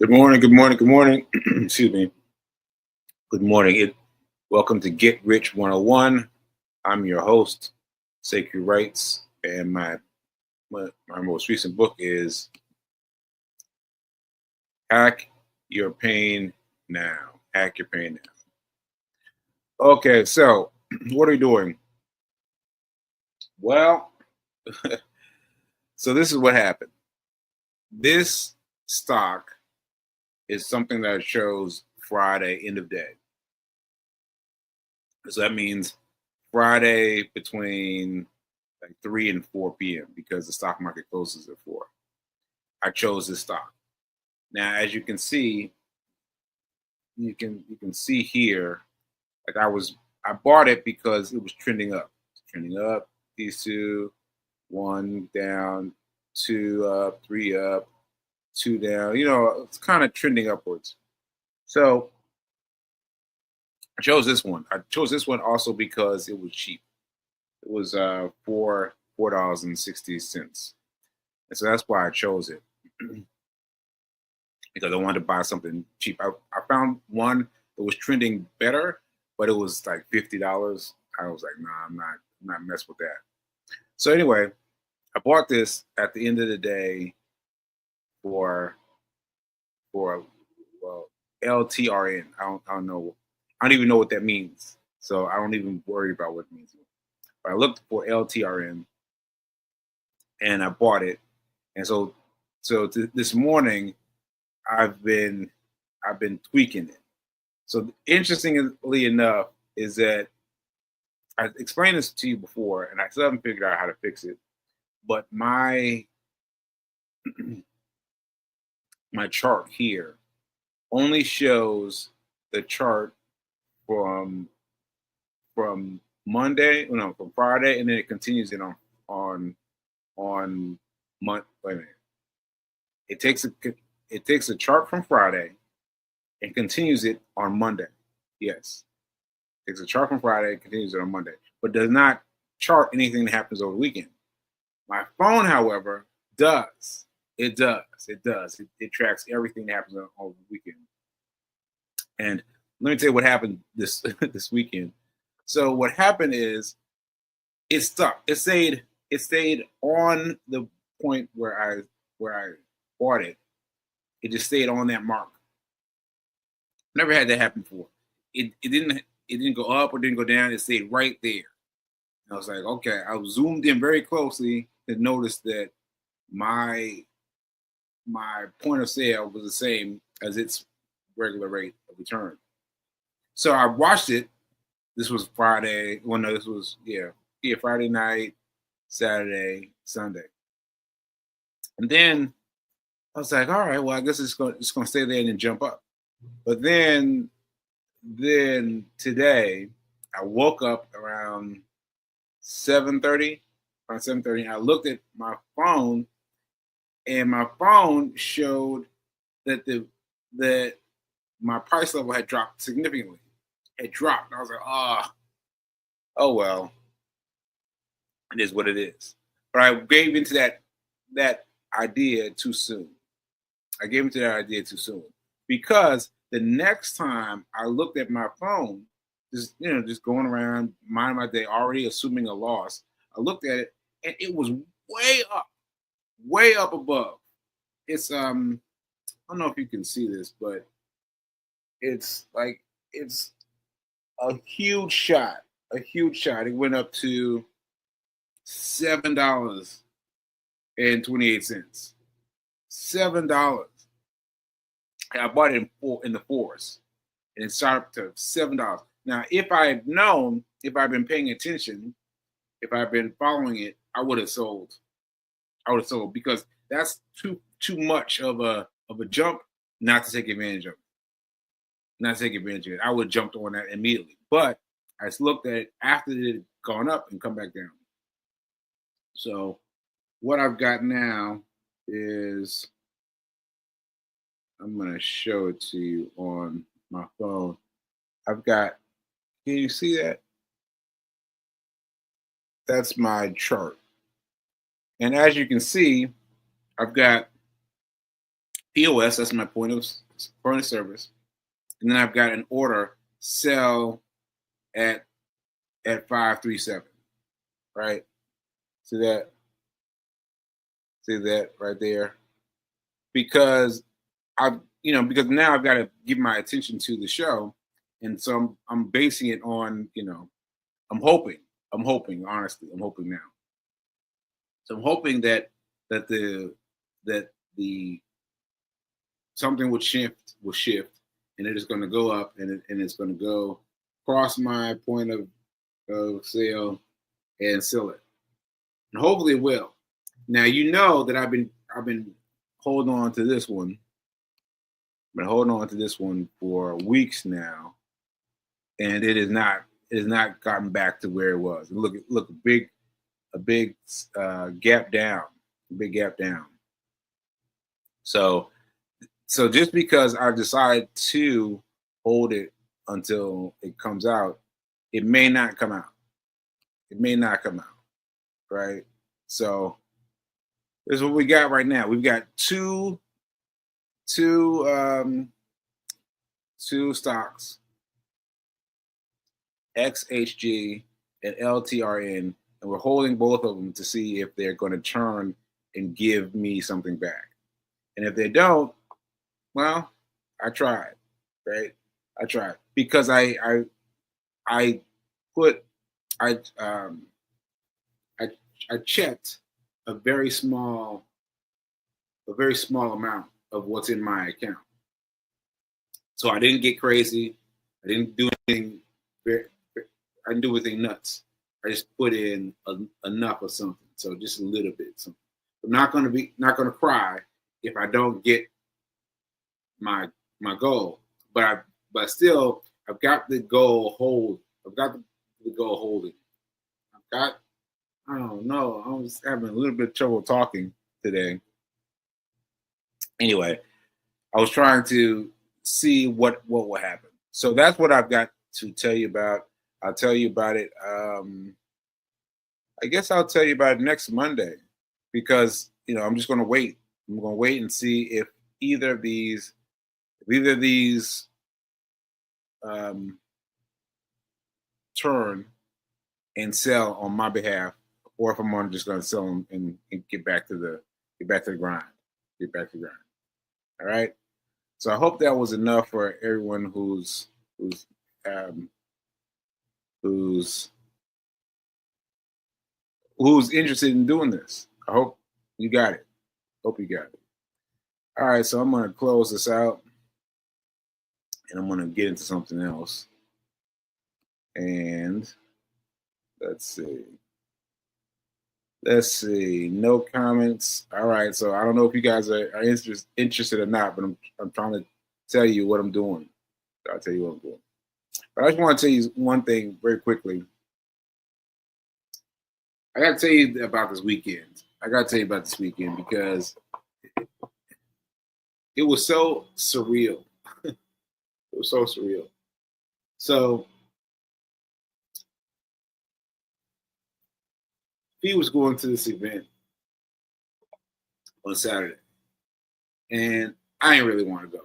Good morning, good morning, good morning. Excuse me. Good morning. Welcome to Get Rich 101. I'm your host, Sekouwritesdotcom, Rights, and my most recent book is Hack Your Pain Now. Hack Your Pain Now. Okay, so what are we doing? Well, so this is what happened. This stock is something that shows Friday, end of day. So that means Friday between like 3 and 4 p.m. because the stock market closes at 4. I chose this stock. Now, as you can see, you can see here, like I bought it because it was trending up. Trending up, these two, 1 down, 2 up, 3 up, 2 down. It's kind of trending upwards. So I chose this one. I chose this one also because it was cheap. It was $4.60, and so that's why I chose it because I wanted to buy something cheap. I found one that was trending better, but it was like $50. I was like, nah, I'm not mess with that. So anyway, I bought this at the end of the day for LTRN. I don't know. I don't even know what that means. So I don't even worry about what it means. But I looked for LTRN and I bought it. And so this morning I've been tweaking it. So interestingly enough is that I explained this to you before and I still haven't figured out how to fix it. But my my chart here only shows the chart from Monday, from Friday, and then it continues it on month. Wait a minute. It takes a chart from Friday and continues it on Monday. Yes, takes a chart from Friday and continues it on Monday, but does not chart anything that happens over the weekend. My phone, however, does. It does. It tracks everything that happens over the weekend. And let me tell you what happened this this weekend. So what happened is it stuck. It stayed on the point where I bought it. It just stayed on that mark. Never had that happen before. It didn't go up or didn't go down. It stayed right there. I was like, okay. I zoomed in very closely to notice that my point of sale was the same as its regular rate of return. So I watched it. This was Friday. Well, no, this was Friday night, Saturday, Sunday, and then I was like, all right, well, I guess it's going to stay there and then jump up. But then today, I woke up around 7:30. Around 7:30, I looked at my phone, and my phone showed that my price level had dropped significantly. It dropped. And I was like, oh well, it is what it is. But I gave into that idea too soon. I gave into that idea too soon because the next time I looked at my phone, just going around minding my day, already assuming a loss, I looked at it and it was way up above. It's I don't know if you can see this, but it's a huge shot. It went up to $7.28. $7. I bought it in the fours, and it started to $7. Now, if I've been paying attention, if I've been following it, I would have sold. Because that's too much of a jump not to take advantage of it. I would have jumped on that immediately. But I just looked at it after it had gone up and come back down. So what I've got now is, I'm going to show it to you on my phone. I've got, can you see that? That's my chart. And as you can see, I've got POS, that's my point of service. And then I've got an order sell at 537, right? See that? See that right there? Because because now I've got to give my attention to the show, and so I'm basing it on, I'm hoping, honestly, I'm hoping now. So I'm hoping that the something would shift, and it is going to go up, and it's going to go cross my point of sale and sell it, and hopefully it will. Now that I've been holding on to this one. I've been holding on to this one for weeks now, and it has not gotten back to where it was. And look, a big gap down, So just because I decide to hold it until it comes out, it may not come out. Right? So this is what we got right now. We've got two stocks, XHG and LTRN, and we're holding both of them to see if they're going to turn and give me something back. And if they don't, well, I tried, right? I tried because I checked a very small amount of what's in my account. So I didn't get crazy. I didn't do anything. I didn't do anything nuts. I just put in enough of something. So just a little bit. Something. I'm not going to cry if I don't get my goal. But still, I've got the goal hold. I've got the goal holding. I don't know. I was having a little bit of trouble talking today. Anyway, I was trying to see what will happen. So that's what I've got to tell you about. I'll tell you about it. I guess I'll tell you about it next Monday, because I'm just going to wait. I'm going to wait and see if either of these turn and sell on my behalf, or if I'm just going to sell them and get back to the grind. All right. So I hope that was enough for everyone who's interested in doing this. I hope you got it. All right. So I'm going to close this out, and I'm going to get into something else. And let's see. No comments. All right. So I don't know if you guys are interested or not, but I'm trying to tell you what I'm doing. I'll tell you what I'm doing. But I just want to tell you one thing very quickly. I got to tell you about this weekend. Because it was so surreal. It was so surreal. So he was going to this event on Saturday, and I didn't really want to go.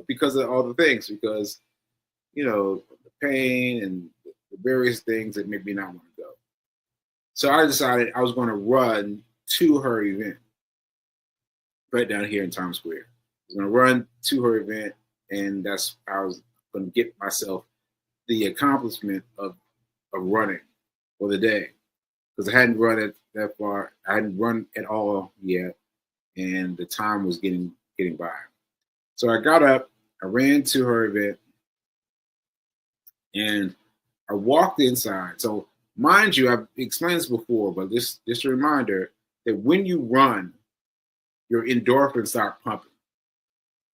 Because of all the things, because the pain and the various things that made me not want to go. So I decided I was going to run to her event right down here in Times Square. I was going to run to her event, and that's how I was going to get myself the accomplishment of running for the day, because I hadn't run it that far. I hadn't run at all yet, and the time was getting by. So I got up, I ran to her event, and I walked inside. So mind you, I've explained this before, but just a reminder that when you run, your endorphins start pumping.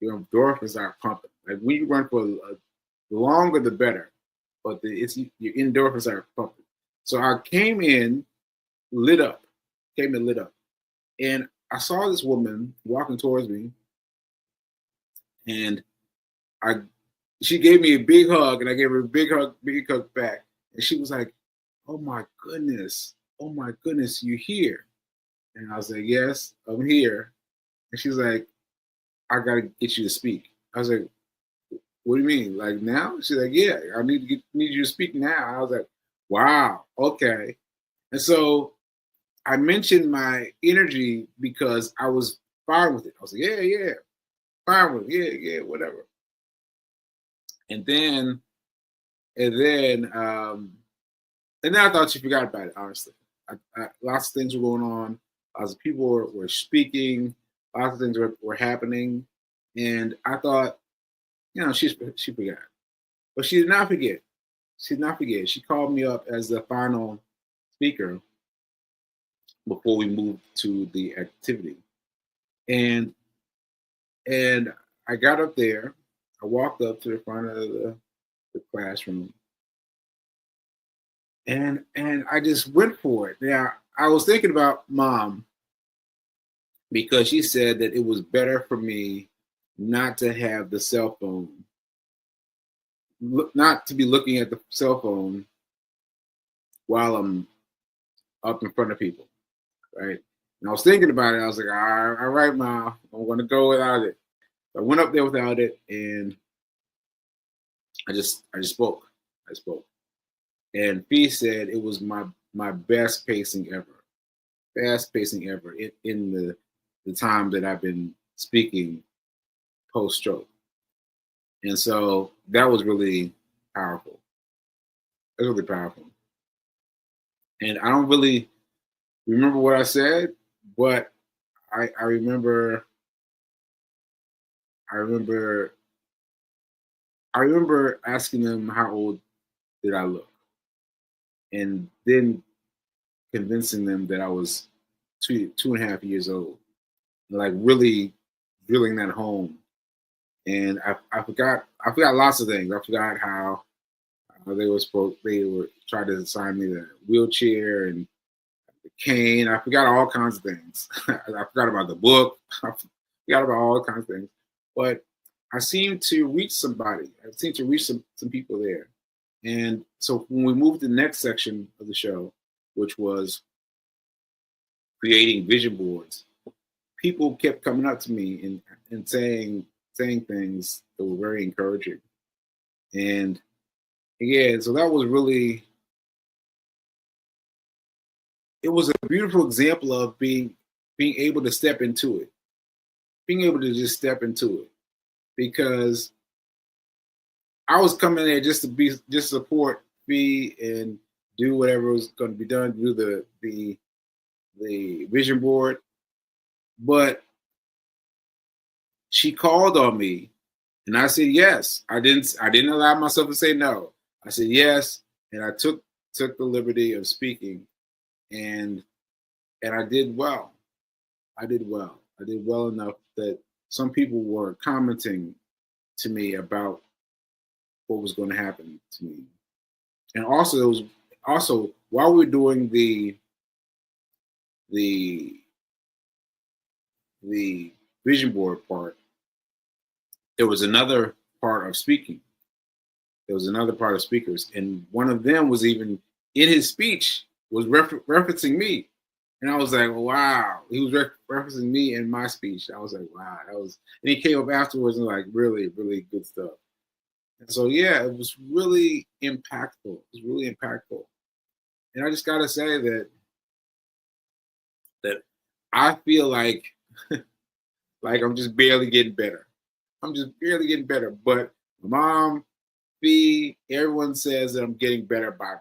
Like when you run for the longer, the better. But your endorphins are pumping. So I came in lit up. And I saw this woman walking towards me, and she gave me a big hug, and I gave her a big hug back. And she was like, "Oh my goodness, you're here." And I was like, yes, I'm here. And she's like, I gotta get you to speak. I was like, what do you mean? Like now? She's like, yeah, I need you to speak now. I was like, wow, okay. And so I mentioned my energy because I was fine with it. I was like, yeah, fine with it, yeah, whatever. And then and then and then I thought she forgot about it, honestly. Lots of things were going on. Lots of people were speaking. Lots of things were happening. And I thought, she forgot. But she did not forget. She did not forget. She called me up as the final speaker before we moved to the activity. And and I got up there. I walked up to the front of the classroom, and I just went for it. Now I was thinking about mom because she said that it was better for me not to have the cell phone, not to be looking at the cell phone while I'm up in front of people, right? And I was thinking about it. I was like, all right, mom, I'm going to go without it. I went up there without it, and I just spoke. I spoke, and Fee said it was my best pacing ever. Fast pacing ever in the time that I've been speaking post stroke. And so that was really powerful. It was really powerful. And I don't really remember what I said, but I remember I remember I remember asking them how old did I look, and then convincing them that I was 2.5 years old. Like really drilling that home. And I forgot lots of things. I forgot how they were trying to assign me the wheelchair and the cane. I forgot all kinds of things. I forgot about the book. I forgot about all kinds of things. But I seemed to reach somebody. I seemed to reach some people there. And so when we moved to the next section of the show, which was creating vision boards, people kept coming up to me and saying things that were very encouraging. And yeah, so that was really, it was a beautiful example of being able to step into it, being able to just step into it, because I was coming there just support Fee and do whatever was going to be done, do the vision board, but she called on me, and I said yes. I didn't allow myself to say no. I said yes, and I took the liberty of speaking, and I did well. I did well. I did well enough that some people were commenting to me about what was going to happen to me. And also, it was also while we were doing the the vision board part, there was another part of speaking. There was another part of speakers, and one of them was even in his speech was referencing me. And I was like, wow, he was referencing me in my speech. I was like, wow, that was, and he came up afterwards and like really, really good stuff. And so, yeah, it was really impactful. It was really impactful. And I just got to say that I feel like, like I'm just barely getting better. I'm just barely getting better. But mom, Fee, everyone says that I'm getting better by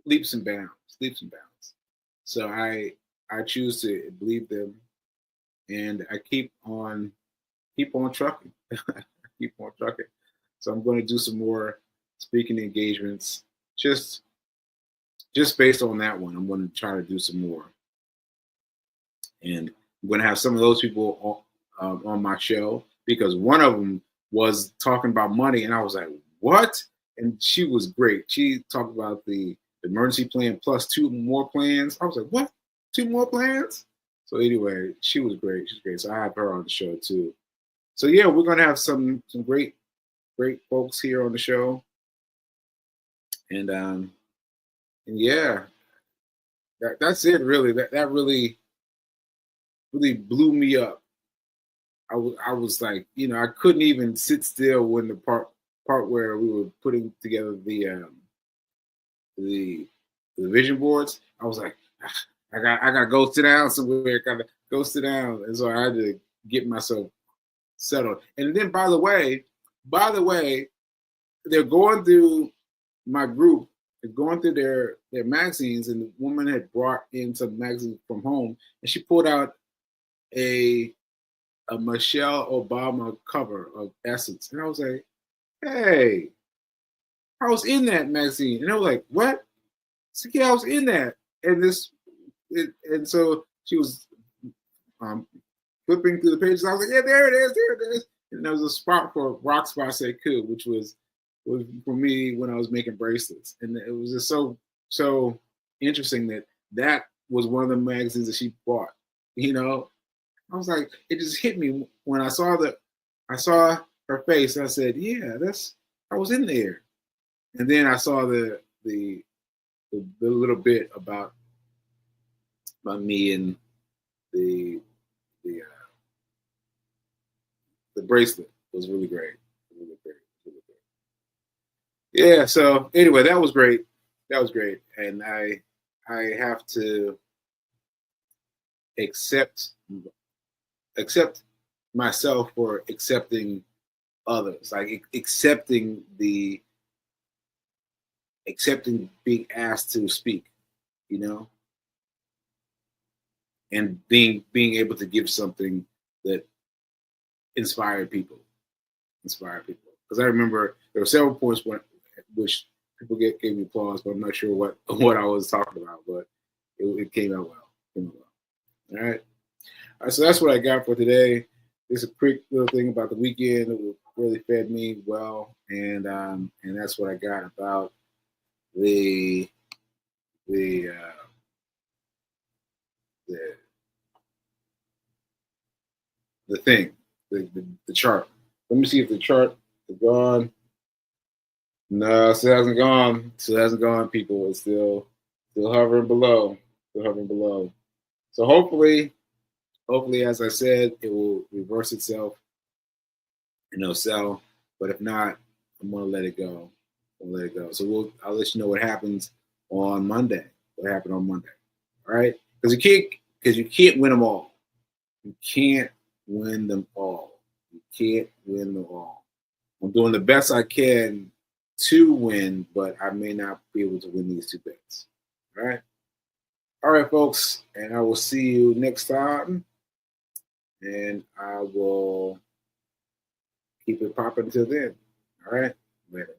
leaps and bounds, leaps and bounds. So I choose to believe them, and I keep on trucking. Keep on trucking. So I'm going to do some more speaking engagements, just based on that one. I'm going to try to do some more, and I'm going to have some of those people on my show, because one of them was talking about money, and I was like, what? And she was great. She talked about the emergency plan plus 2 more plans. I was like, what? 2 more plans? So anyway, she was great. She's great. So I have her on the show too. So yeah, we're gonna have some great folks here on the show. And yeah, that's it really. That really really blew me up. I was like, you know, I couldn't even sit still when the part where we were putting together the vision boards. I was like, I gotta go sit down somewhere. I gotta go sit down, and so I had to get myself settled. And then, by the way, they're going through my group. They're going through their magazines, and the woman had brought in some magazines from home, and she pulled out a Michelle Obama cover of Essence, and I was like, hey, I was in that magazine, and I was like, what? So yeah, I was in that, and and so she was flipping through the pages. I was like, yeah, there it is. And there was a spot for Rock Spot Sekou, which was for me when I was making bracelets, and it was just so interesting that was one of the magazines that she bought. You know, I was like, it just hit me when I saw her face. And I said, yeah, I was in there, and then I saw the little bit about me and the bracelet was really great. Really great. Really great. Yeah. So anyway, that was great. That was great. And I have to accept myself for accepting others, like accepting being asked to speak, you know, and being able to give something that inspired people. Because I remember there were several points which people gave me applause, but I'm not sure what I was talking about, but it came out well. All right. So that's what I got for today. Just a quick little thing about the weekend that really fed me well, and that's what I got about the thing, the chart. Let me see if the chart is gone. No, it still hasn't gone. Still hasn't gone, people. It's still hovering below. So hopefully, as I said, it will reverse itself and it'll sell. But if not, I'm gonna let it go. So I'll let you know what happens on Monday. What happened on Monday? All right, because you can't win them all. You can't win them all. I'm doing the best I can to win, but I may not be able to win these two bets. All right, folks, and I will see you next time. And I will keep it popping until then. All right, later.